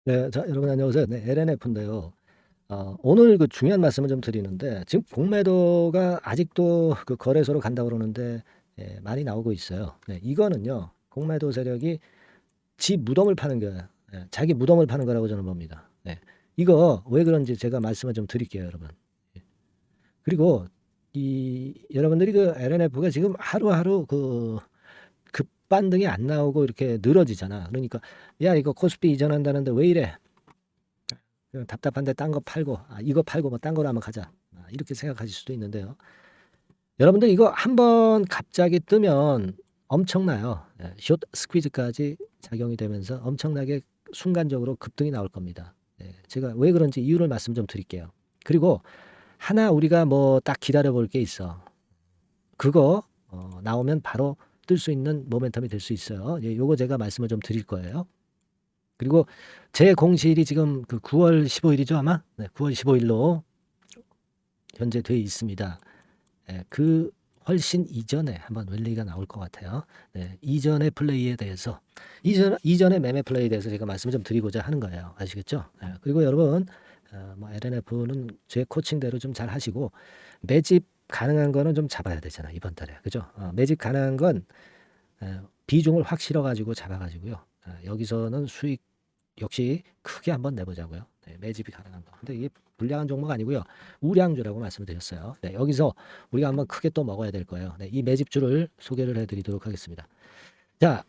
네. 자, 여러분 안녕하세요. 네, LNF인데요. 오늘 그 중요한 말씀을 좀 드리는데, 지금 공매도가 아직도 그 거래소로 간다고 그러는데, 예, 많이 나오고 있어요. 네, 이거는요, 공매도 세력이 지 무덤을 파는 거예요. 예, 자기 무덤을 파는 거라고 저는 봅니다. 네, 이거 왜 그런지 제가 말씀을 좀 드릴게요, 여러분. 예, 그리고 여러분들이 그 LNF가 지금 하루하루 그 급반등이 안 나오고 이렇게 늘어지잖아. 그러니까 야, 이거 코스피 이전한다는데 왜 이래? 그냥 답답한데 딴 거 팔고, 이거 팔고 뭐 딴 거로 한번 가자, 이렇게 생각하실 수도 있는데요. 여러분들 이거 한번 갑자기 뜨면 엄청나요. 예, 숏 스퀴즈까지 작용이 되면서 엄청나게 순간적으로 급등이 나올 겁니다. 예, 제가 왜 그런지 이유를 말씀 좀 드릴게요. 그리고 하나 우리가 뭐 딱 기다려 볼 게 있어. 그거 나오면 바로 뜰 수 있는 모멘텀이 될 수 있어요. 예, 요거 제가 말씀을 좀 드릴 거예요. 그리고 제 공시일이 지금 그 9월 15일이죠, 아마? 네, 9월 15일로 현재 돼 있습니다. 예, 그 훨씬 이전에 한번 랠리가 나올 것 같아요. 네, 이전의 플레이에 대해서, 이전의 매매 플레이에 대해서 제가 말씀을 좀 드리고자 하는 거예요. 아시겠죠? 예, 그리고 여러분, 뭐 LNF는 제 코칭대로 좀 잘 하시고, 매집 가능한 거는 좀 잡아야 되잖아, 이번 달에. 그죠? 매집 가능한 건 비중을 확 실어가지고 잡아가지고요. 여기서는 수익 역시 크게 한번 내보자고요. 네, 매집이 가능한 거. 근데 이게 불량한 종목 아니고요. 우량주라고 말씀을 드렸어요. 네, 여기서 우리가 한번 크게 또 먹어야 될 거예요. 네, 이 매집주를 소개를 해드리도록 하겠습니다. 자,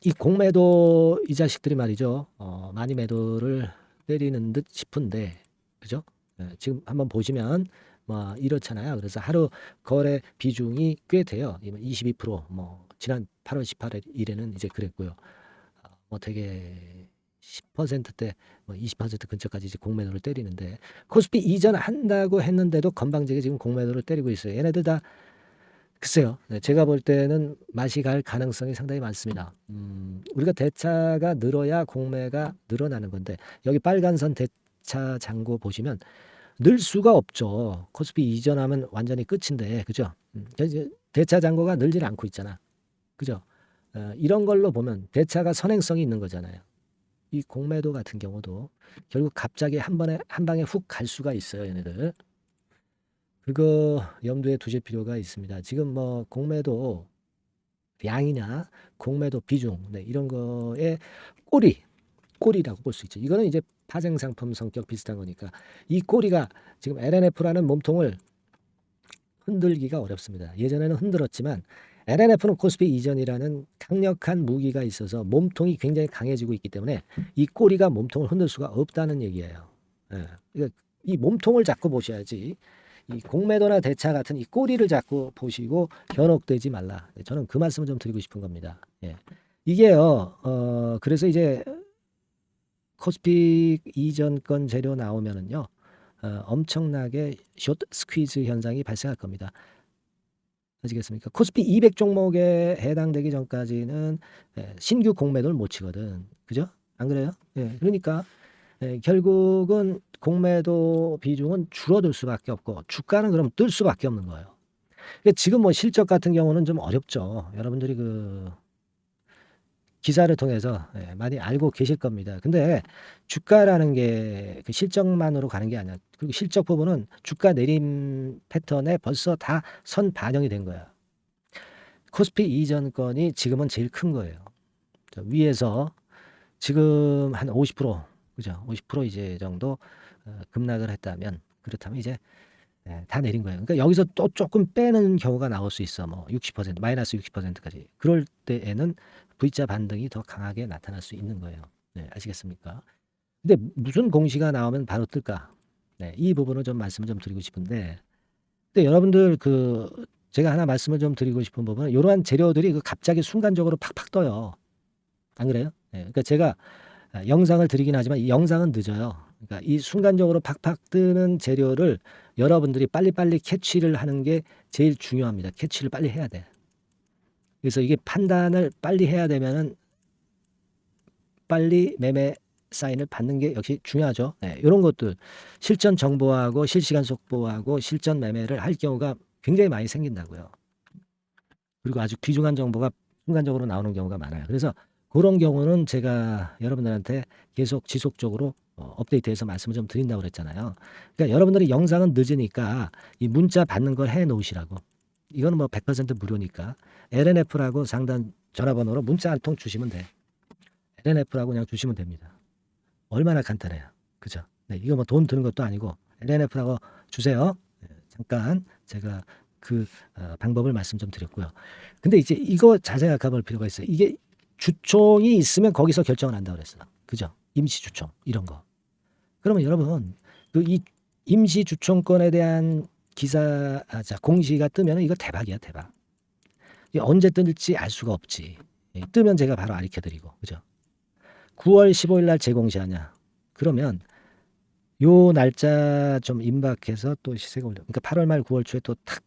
이 공매도 이 자식들이 말이죠. 많이 매도를 때리는 듯 싶은데, 그죠? 네, 지금 한번 보시면 뭐 이렇잖아요. 그래서 하루 거래 비중이 꽤 돼요. 22%, 지난 8월 18일에는 이제 그랬고요. 뭐 되게 10%대, 뭐 20% 근처까지 이제 공매도를 때리는데, 코스피 이전한다고 했는데도 건방지게 지금 공매도를 때리고 있어요. 얘네들 다 글쎄요. 네, 제가 볼 때는 맛이 갈 가능성이 상당히 많습니다. 우리가 대차가 늘어야 공매가 늘어나는 건데, 여기 빨간 선 대차 잔고 보시면 늘 수가 없죠. 코스피 이전하면 완전히 끝인데, 그죠? 이제 대차 잔고가 늘질 않고 있잖아. 그죠? 이런 걸로 보면 대차가 선행성이 있는 거잖아요. 이 공매도 같은 경우도 결국 갑자기 한 방에 훅 갈 수가 있어요, 얘네들. 그거 염두에 두실 필요가 있습니다. 지금 뭐 공매도 양이나 공매도 비중, 네, 이런 거에 꼬리라고 볼 수 있죠. 이거는 이제 파생 상품 성격 비슷한 거니까 이 꼬리가 지금 LNF라는 몸통을 흔들기가 어렵습니다. 예전에는 흔들었지만 LNF는 코스피 이전이라는 강력한 무기가 있어서 몸통이 굉장히 강해지고 있기 때문에 이 꼬리가 몸통을 흔들 수가 없다는 얘기예요. 예. 그러니까 이 몸통을 잡고 보셔야지, 이 공매도나 대차 같은 이 꼬리를 잡고 보시고 현혹되지 말라. 저는 그 말씀을 좀 드리고 싶은 겁니다. 예. 이게요, 그래서 이제 코스피 이전 건 재료 나오면은요, 엄청나게 숏 스퀴즈 현상이 발생할 겁니다. 아시겠습니까? 코스피 200 종목에 해당되기 전까지는 신규 공매도를 못 치거든. 그죠? 안 그래요? 예, 그러니까 결국은 공매도 비중은 줄어들 수밖에 없고 주가는 그럼 뜰 수밖에 없는 거예요. 그러니까 지금 뭐 실적 같은 경우는 좀 어렵죠. 여러분들이 그 기사를 통해서 많이 알고 계실 겁니다. 근데 주가라는 게 그 실적만으로 가는 게 아니야. 그리고 실적 부분은 주가 내림 패턴에 벌써 다 선 반영이 된 거야. 코스피 이전 건이 지금은 제일 큰 거예요. 위에서 지금 한 50%, 그죠? 50% 이제 정도 급락을 했다면, 그렇다면 이제 다 내린 거예요. 그러니까 여기서 또 조금 빼는 경우가 나올 수 있어. 뭐 60%, 마이너스 60%까지. 그럴 때에는 V자 반등이 더 강하게 나타날 수 있는 거예요. 네, 아시겠습니까? 근데 무슨 공시가 나오면 바로 뜰까? 네, 이 부분을 좀 말씀을 좀 드리고 싶은데, 근데 여러분들 그 제가 하나 말씀을 좀 드리고 싶은 부분은 이러한 재료들이 그 갑자기 순간적으로 팍팍 떠요. 안 그래요? 네, 그러니까 제가 영상을 드리긴 하지만 이 영상은 늦어요. 그러니까 이 순간적으로 팍팍 뜨는 재료를 여러분들이 빨리빨리 캐치를 하는 게 제일 중요합니다. 캐치를 빨리 해야 돼. 그래서 이게 판단을 빨리 해야 되면은 빨리 매매 사인을 받는 게 역시 중요하죠. 네, 이런 것들 실전 정보하고 실시간 속보하고 실전 매매를 할 경우가 굉장히 많이 생긴다고요. 그리고 아주 귀중한 정보가 순간적으로 나오는 경우가 많아요. 그래서 그런 경우는 제가 여러분들한테 계속 지속적으로 업데이트해서 말씀을 좀 드린다고 그랬잖아요. 그러니까 여러분들이 영상은 늦으니까 이 문자 받는 걸 해 놓으시라고. 이거는 뭐 100% 무료니까 LNF라고 상단 전화번호로 문자 한 통 주시면 돼. LNF라고 그냥 주시면 됩니다. 얼마나 간단해요. 그죠? 네, 이거 뭐 돈 드는 것도 아니고 LNF라고 주세요. 네, 잠깐 제가 그 방법을 말씀 좀 드렸고요. 근데 이제 이거 잘 생각해 볼 필요가 있어요. 이게 주총이 있으면 거기서 결정을 한다고 그랬어요. 그죠? 임시 주총 이런 거. 그러면 여러분 그 이 임시 주총권에 대한 공시가 뜨면 이거 대박이야, 대박. 이게 언제 뜰지 알 수가 없지. 예, 뜨면 제가 바로 알려 드리고. 그죠? 9월 15일 날 재공시하냐? 그러면 요 날짜 좀 임박해서 또 시세가 올려. 그러니까 8월 말 9월 초에 또 탁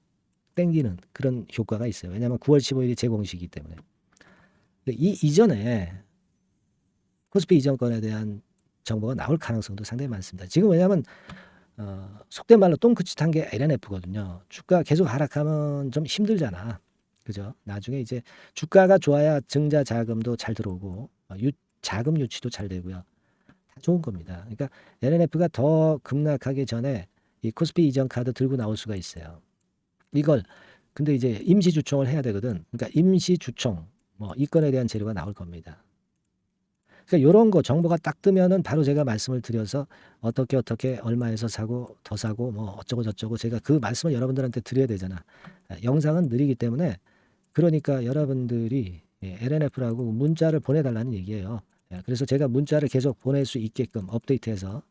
땡기는 그런 효과가 있어요. 왜냐하면 9월 15일이 재공시이기 때문에. 이 이전에 코스피 이전권에 대한 정보가 나올 가능성도 상당히 많습니다. 지금 왜냐하면 속된 말로 똥끝이 탄 게 LNF거든요. 주가 계속 하락하면 좀 힘들잖아. 그죠? 나중에 이제 주가가 좋아야 증자 자금도 잘 들어오고 자금 유치도 잘 되고요. 다 좋은 겁니다. 그러니까 LNF가 더 급락하기 전에 이 코스피 이전 카드 들고 나올 수가 있어요. 이걸 근데 이제 임시 주총을 해야 되거든. 그러니까 임시 주총 뭐 이 건에 대한 재료가 나올 겁니다. 그러니까 요런 거 정보가 딱 뜨면은 바로 제가 말씀을 드려서 어떻게 얼마에서 사고 더 사고 뭐 어쩌고 저쩌고 제가 그 말씀을 여러분들한테 드려야 되잖아. 영상은 느리기 때문에 그러니까 여러분들이 LNF라고 문자를 보내달라는 얘기예요. 그래서 제가 문자를 계속 보낼 수 있게끔 업데이트해서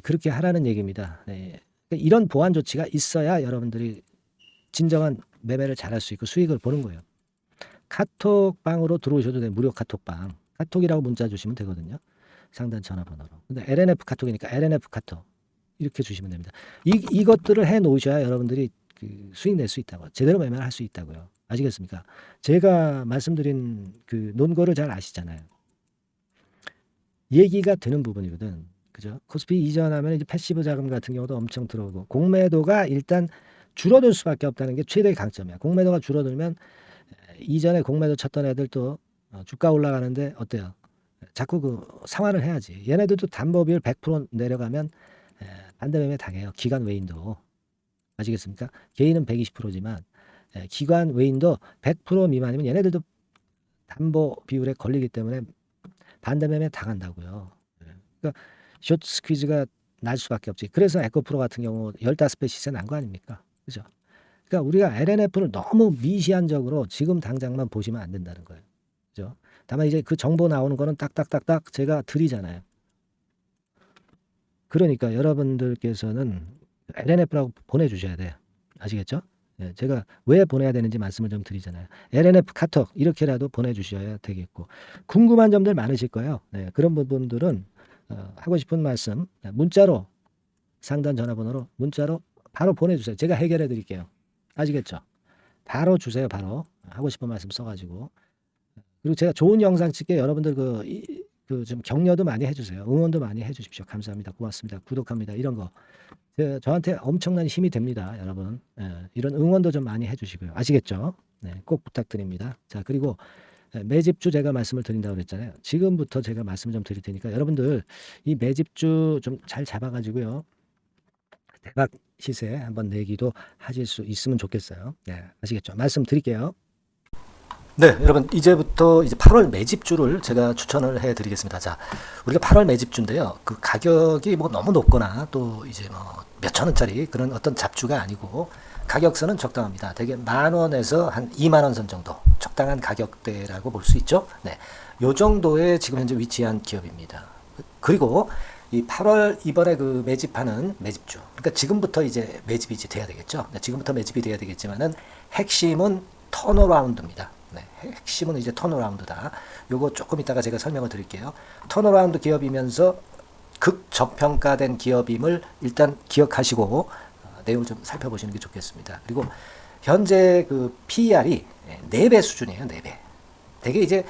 그렇게 하라는 얘기입니다. 그러니까 이런 보안 조치가 있어야 여러분들이 진정한 매매를 잘할 수 있고 수익을 보는 거예요. 카톡방으로 들어오셔도 돼요. 무료 카톡방. 카톡이라고 문자 주시면 되거든요. 상단 전화번호로. 근데 LNF 카톡이니까 LNF 카톡 이렇게 주시면 됩니다. 이것들을 해 놓으셔야 여러분들이 그 수익 낼 수 있다고 제대로 매매를 할 수 있다고요. 아시겠습니까? 제가 말씀드린 그 논거를 잘 아시잖아요. 얘기가 되는 부분이거든. 그죠? 코스피 이전하면 이제 패시브 자금 같은 경우도 엄청 들어오고 공매도가 일단 줄어들 수밖에 없다는 게 최대의 강점이야. 공매도가 줄어들면 이전에 공매도 쳤던 애들도 주가 올라가는데 어때요? 자꾸 그 상환을 해야지. 얘네들도 담보 비율 100% 내려가면 반대 매매 당해요. 기관 외인도. 아시겠습니까? 개인은 120%지만 기관 외인도 100% 미만이면 얘네들도 담보 비율에 걸리기 때문에 반대 매매 당한다고요. 그러니까 숏 스퀴즈가 날 수밖에 없지. 그래서 에코프로 같은 경우 15배 시세 난 거 아닙니까? 그죠? 그러니까 우리가 LNF를 너무 미시한적으로 지금 당장만 보시면 안 된다는 거예요. 그죠? 다만 이제 그 정보 나오는 거는 딱딱딱딱 제가 드리잖아요. 그러니까 여러분들께서는 LNF라고 보내주셔야 돼요. 아시겠죠? 예, 제가 왜 보내야 되는지 말씀을 좀 드리잖아요. LNF 카톡 이렇게라도 보내주셔야 되겠고 궁금한 점들 많으실 거예요. 네, 그런 부분들은 하고 싶은 말씀 문자로 상단 전화번호로 문자로 바로 보내주세요. 제가 해결해 드릴게요. 아시겠죠? 바로 주세요. 바로 하고 싶은 말씀 써가지고 그리고 제가 좋은 영상 찍게 여러분들 그 좀 격려도 많이 해주세요. 응원도 많이 해주십시오. 감사합니다. 고맙습니다. 구독합니다. 이런 거 저한테 엄청난 힘이 됩니다. 여러분 이런 응원도 좀 많이 해주시고요. 아시겠죠? 네, 꼭 부탁드립니다. 자 그리고 매집주 제가 말씀을 드린다고 그랬잖아요. 지금부터 제가 말씀 좀 드릴 테니까 여러분들 이 매집주 좀 잘 잡아가지고요. 대박 시세 한번 내기도 하실 수 있으면 좋겠어요. 네, 아시겠죠? 말씀 드릴게요. 네, 여러분 이제부터 이제 8월 매집주를 제가 추천을 해드리겠습니다. 자, 우리가 8월 매집주인데요. 그 가격이 뭐 너무 높거나 또 이제 뭐 몇천 원짜리 그런 어떤 잡주가 아니고 가격선은 적당합니다. 대개 10,000원에서 한 20,000원 선 정도 적당한 가격대라고 볼 수 있죠. 네, 요 정도에 지금 현재 위치한 기업입니다. 그리고 이 8월 이번에 그 매집하는 매집주, 그러니까 지금부터 이제 매집이 이제 돼야 되겠죠. 네, 지금부터 매집이 돼야 되겠지만은 핵심은 턴어라운드입니다. 네, 핵심은 이제 턴어라운드다. 요거 조금 이따가 제가 설명을 드릴게요. 턴어라운드 기업이면서 극저평가된 기업임을 일단 기억하시고 내용을 좀 살펴보시는 게 좋겠습니다. 그리고 현재 그 PER이 4배 수준이에요. 4배. 되게 이제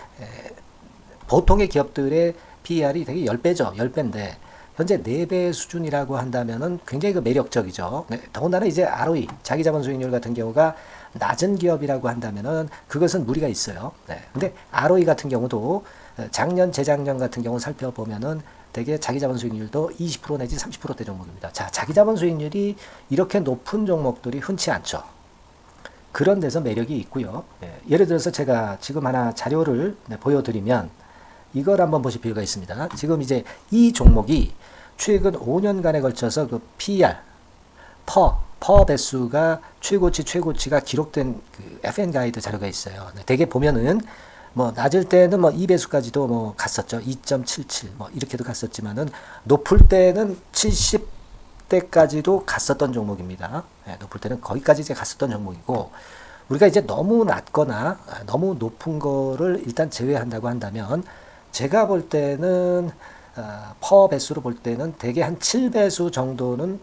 보통의 기업들의 PER이 되게 10배죠. 10배인데 현재 4배 수준이라고 한다면은 굉장히 그 매력적이죠. 네, 더군다나 이제 ROE, 자기자본 수익률 같은 경우가 낮은 기업이라고 한다면은 그것은 무리가 있어요. 네. 근데 ROE 같은 경우도 작년, 재작년 같은 경우 살펴보면은 대개 자기자본 수익률도 20% 내지 30%대 종목입니다. 자, 자기자본 수익률이 이렇게 높은 종목들이 흔치 않죠. 그런 데서 매력이 있고요. 네, 예를 들어서 제가 지금 하나 자료를 보여드리면 이걸 한번 보실 필요가 있습니다. 지금 이제 이 종목이 최근 5년간에 걸쳐서 그 PER, 퍼 배수가 최고치가 기록된 그 FN 가이드 자료가 있어요. 대개 보면은 뭐 낮을 때는 뭐 2배수까지도 뭐 갔었죠. 2.77 뭐 이렇게도 갔었지만은 높을 때는 70대까지도 갔었던 종목입니다. 네, 높을 때는 거기까지 이제 갔었던 종목이고 우리가 이제 너무 낮거나 너무 높은 거를 일단 제외한다고 한다면 제가 볼 때는 퍼 배수로 볼 때는 대개 한 7배수 정도는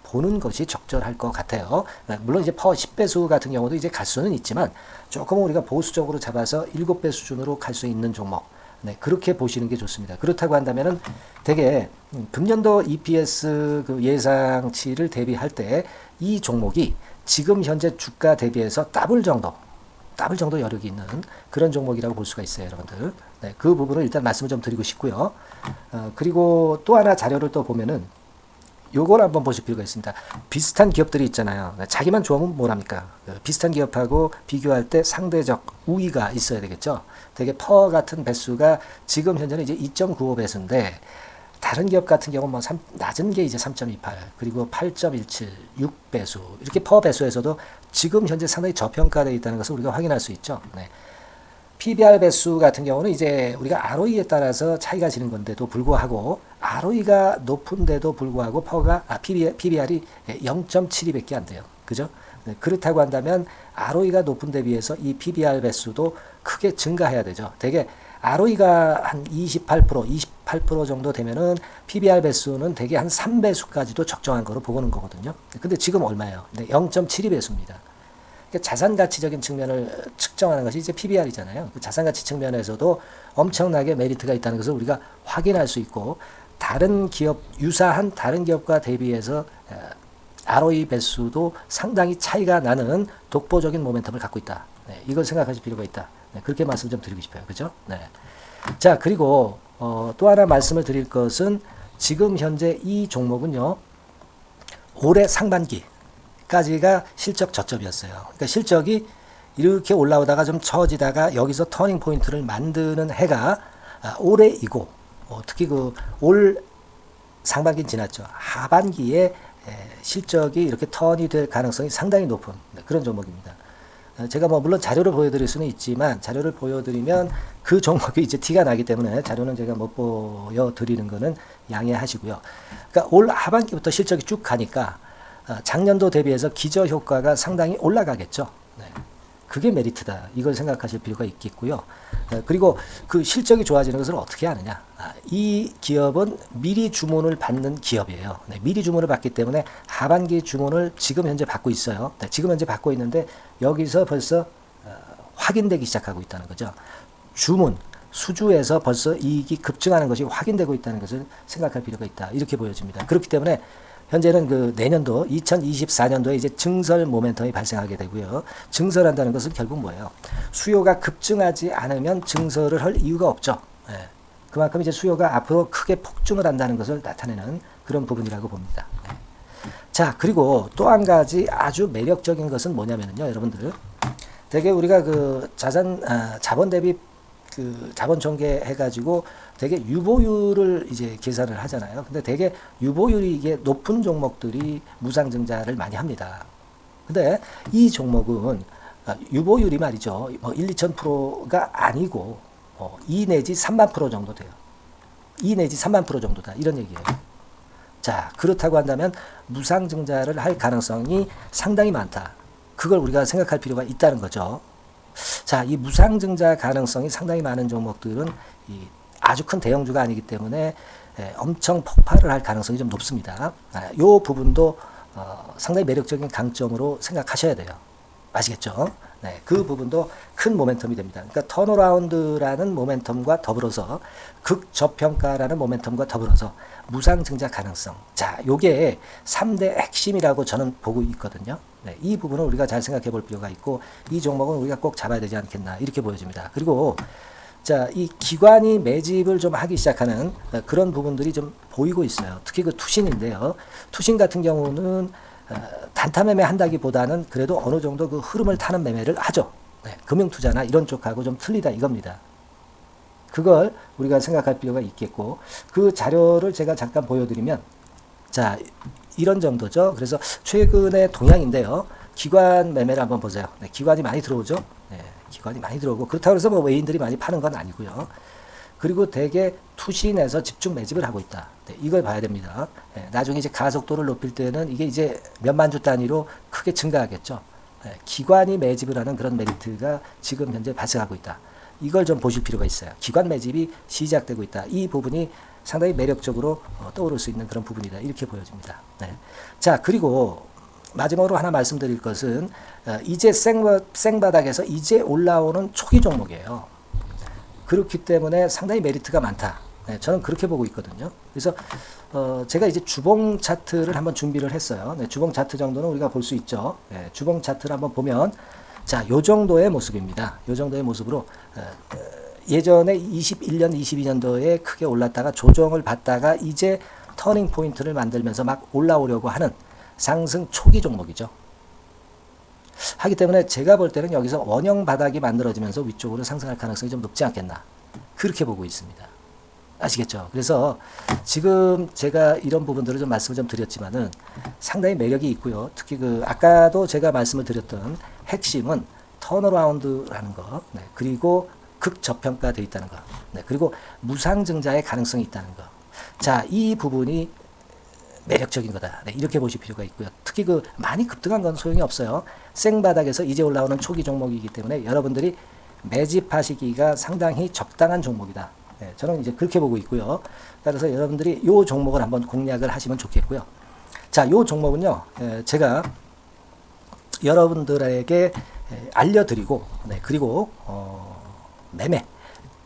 보는 것이 적절할 것 같아요. 물론 이제 퍼 10배수 같은 경우도 이제 갈 수는 있지만 조금 우리가 보수적으로 잡아서 7배 수준으로 갈 수 있는 종목. 네, 그렇게 보시는 게 좋습니다. 그렇다고 한다면은 되게 금년도 EPS 그 예상치를 대비할 때 이 종목이 지금 현재 주가 대비해서 더블 정도 여력이 있는 그런 종목이라고 볼 수가 있어요, 여러분들. 네, 그 부분을 일단 말씀을 좀 드리고 싶고요. 그리고 또 하나 자료를 또 보면은 요걸 한번 보실 필요가 있습니다. 비슷한 기업들이 있잖아요. 자기만 좋으면 뭐랍니까? 비슷한 기업하고 비교할 때 상대적 우위가 있어야 되겠죠. 되게 퍼 같은 배수가 지금 현재는 이제 2.95배수인데 다른 기업 같은 경우는 뭐 낮은 게 이제 3.28 그리고 8.17 6배수 이렇게 퍼 배수에서도 지금 현재 상당히 저평가되어 있다는 것을 우리가 확인할 수 있죠. 네. PBR 배수 같은 경우는 이제 우리가 ROE에 따라서 차이가 지는 건데도 불구하고 ROE가 높은데도 불구하고 PBR이 0.72밖에 안 돼요. 그죠? 네, 그렇다고 한다면 ROE가 높은 데 비해서 이 PBR 배수도 크게 증가해야 되죠. 되게 ROE가 한 28% 정도 되면은 PBR 배수는 대개 한 3배수까지도 적정한 거로 보고는 거거든요. 근데 지금 얼마예요? 0.72배수입니다. 자산 가치적인 측면을 측정하는 것이 이제 PBR이잖아요. 그 자산 가치 측면에서도 엄청나게 메리트가 있다는 것을 우리가 확인할 수 있고 다른 기업 유사한 다른 기업과 대비해서 ROE 배수도 상당히 차이가 나는 독보적인 모멘텀을 갖고 있다. 네, 이걸 생각하실 필요가 있다. 네, 그렇게 말씀 좀 드리고 싶어요. 그죠? 네. 자, 그리고 또 하나 말씀을 드릴 것은 지금 현재 이 종목은요. 올해 상반기까지가 실적 저점이었어요. 그러니까 실적이 이렇게 올라오다가 좀 처지다가 여기서 터닝 포인트를 만드는 해가 올해이고 특히 그 올 상반기는 지났죠. 하반기에 실적이 이렇게 턴이 될 가능성이 상당히 높은 그런 종목입니다. 제가 뭐 물론 자료를 보여드릴 수는 있지만 자료를 보여드리면 그 종목이 이제 티가 나기 때문에 자료는 제가 못 보여드리는 거는 양해하시고요. 그러니까 올 하반기부터 실적이 쭉 가니까 작년도 대비해서 기저 효과가 상당히 올라가겠죠. 네. 그게 메리트다. 이걸 생각하실 필요가 있겠고요. 그리고 그 실적이 좋아지는 것을 어떻게 하느냐. 이 기업은 미리 주문을 받는 기업이에요. 네, 미리 주문을 받기 때문에 하반기 주문을 지금 현재 받고 있어요. 네, 지금 현재 받고 있는데 여기서 벌써 확인되기 시작하고 있다는 거죠. 주문, 수주에서 벌써 이익이 급증하는 것이 확인되고 있다는 것을 생각할 필요가 있다. 이렇게 보여집니다. 그렇기 때문에 현재는 그 내년도 2024년도에 이제 증설 모멘텀이 발생하게 되고요. 증설한다는 것은 결국 뭐예요? 수요가 급증하지 않으면 증설을 할 이유가 없죠. 예. 그만큼 이제 수요가 앞으로 크게 폭증을 한다는 것을 나타내는 그런 부분이라고 봅니다. 예. 자, 그리고 또 한 가지 아주 매력적인 것은 뭐냐면요, 여러분들. 되게 우리가 그 자본 대비 그 자본 전개 해가지고 되게 유보율을 이제 계산을 하잖아요. 근데 되게 유보율이 이게 높은 종목들이 무상증자를 많이 합니다. 근데 이 종목은 유보율이 말이죠. 뭐 1, 2,000%가 아니고 2 내지 3만 프로 정도 돼요. 2 내지 3만 프로 정도다. 이런 얘기예요. 자, 그렇다고 한다면 무상증자를 할 가능성이 상당히 많다. 그걸 우리가 생각할 필요가 있다는 거죠. 자, 이 무상증자 가능성이 상당히 많은 종목들은 아주 큰 대형주가 아니기 때문에 엄청 폭발을 할 가능성이 좀 높습니다. 이 부분도 상당히 매력적인 강점으로 생각하셔야 돼요. 아시겠죠? 네, 그 부분도 큰 모멘텀이 됩니다. 그러니까 턴어라운드라는 모멘텀과 더불어서 극저평가라는 모멘텀과 더불어서 무상증자 가능성. 자, 요게 3대 핵심이라고 저는 보고 있거든요. 네, 이 부분을 우리가 잘 생각해 볼 필요가 있고 이 종목은 우리가 꼭 잡아야 되지 않겠나 이렇게 보여집니다. 그리고 자, 이 기관이 매집을 좀 하기 시작하는 그런 부분들이 좀 보이고 있어요. 특히 그 투신인데요. 투신 같은 경우는 단타 매매 한다기보다는 그래도 어느 정도 그 흐름을 타는 매매를 하죠. 네, 금융투자나 이런 쪽하고 좀 틀리다 이겁니다. 그걸 우리가 생각할 필요가 있겠고 그 자료를 제가 잠깐 보여드리면 자, 이런 정도죠. 그래서 최근의 동향인데요. 기관 매매를 한번 보세요. 네, 기관이 많이 들어오죠. 네, 기관이 많이 들어오고 그렇다고 해서 뭐 외인들이 많이 파는 건 아니고요. 그리고 대개 투신에서 집중 매집을 하고 있다. 네, 이걸 봐야 됩니다. 네, 나중에 이제 가속도를 높일 때는 이게 이제 몇만 주 단위로 크게 증가하겠죠. 네, 기관이 매집을 하는 그런 메리트가 지금 현재 발생하고 있다. 이걸 좀 보실 필요가 있어요. 기관 매집이 시작되고 있다. 이 부분이 상당히 매력적으로 떠오를 수 있는 그런 부분이다. 이렇게 보여집니다. 네. 자, 그리고 마지막으로 하나 말씀드릴 것은 이제 생바닥에서 이제 올라오는 초기 종목이에요. 그렇기 때문에 상당히 메리트가 많다. 네, 저는 그렇게 보고 있거든요. 그래서 제가 이제 주봉 차트를 한번 준비를 했어요. 네, 주봉 차트 정도는 우리가 볼 수 있죠. 네, 주봉 차트를 한번 보면 자, 요 정도의 모습입니다. 요 정도의 모습으로 예전에 21년, 22년도에 크게 올랐다가 조정을 받다가 이제 터닝 포인트를 만들면서 막 올라오려고 하는 상승 초기 종목이죠. 하기 때문에 제가 볼 때는 여기서 원형 바닥이 만들어지면서 위쪽으로 상승할 가능성이 좀 높지 않겠나. 그렇게 보고 있습니다. 아시겠죠? 그래서 지금 제가 이런 부분들을 좀 말씀을 좀 드렸지만은 상당히 매력이 있고요. 특히 그 아까도 제가 말씀을 드렸던 핵심은 턴어라운드라는 거, 네, 그리고 극저평가되어 있다는 거, 네, 그리고 무상증자의 가능성이 있다는 거. 자, 이 부분이 매력적인 거다. 네, 이렇게 보실 필요가 있고요. 특히 그 많이 급등한 건 소용이 없어요. 생바닥에서 이제 올라오는 초기 종목이기 때문에 여러분들이 매집하시기가 상당히 적당한 종목이다. 네, 저는 이제 그렇게 보고 있고요. 따라서 여러분들이 이 종목을 한번 공략을 하시면 좋겠고요. 자, 이 종목은요, 제가 여러분들에게 알려드리고, 네, 그리고 매매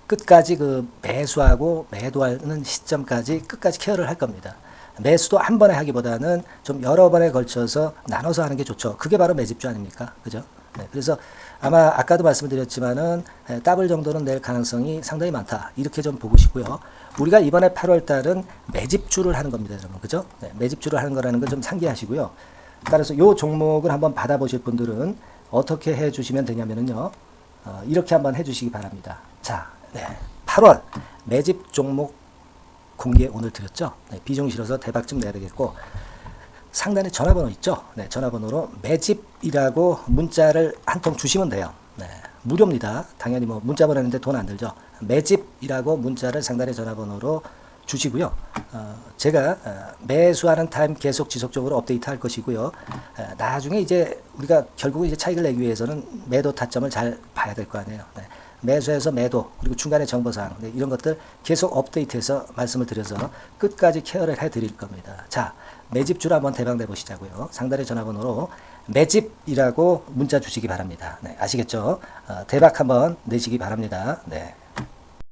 끝까지 그 매수하고 매도하는 시점까지 끝까지 케어를 할 겁니다. 매수도 한 번에 하기보다는 좀 여러 번에 걸쳐서 나눠서 하는 게 좋죠. 그게 바로 매집주 아닙니까? 그죠? 네, 그래서 아마 아까도 말씀드렸지만은 더블 정도는 낼 가능성이 상당히 많다. 이렇게 좀 보시고요. 우리가 이번에 8월 달은 매집주를 하는 겁니다, 여러분. 그죠? 네, 매집주를 하는 거라는 걸 좀 상기하시고요. 따라서 이 종목을 한번 받아보실 분들은 어떻게 해 주시면 되냐면은요. 이렇게 한번 해 주시기 바랍니다. 자, 네, 8월 매집 종목 공개 오늘 드렸죠. 네, 비중 실어서 대박 좀 내야 되겠고 상단에 전화번호 있죠. 네, 전화번호로 매집이라고 문자를 한 통 주시면 돼요. 네, 무료입니다. 당연히 뭐 문자 보내는데 돈 안 들죠. 매집이라고 문자를 상단에 전화번호로 주시고요. 제가 매수하는 타임 계속 지속적으로 업데이트 할 것이고요. 나중에 이제 우리가 결국 이제 차익을 내기 위해서는 매도 타점을 잘 봐야 될 거 아니에요. 네. 매수해서 매도 그리고 중간에 정보사항 네, 이런 것들 계속 업데이트해서 말씀을 드려서 끝까지 케어를 해드릴 겁니다. 자, 매집주를 한번 대박 내보시자고요. 상단의 전화번호로 매집이라고 문자 주시기 바랍니다. 네, 아시겠죠? 대박 한번 내시기 바랍니다. 네.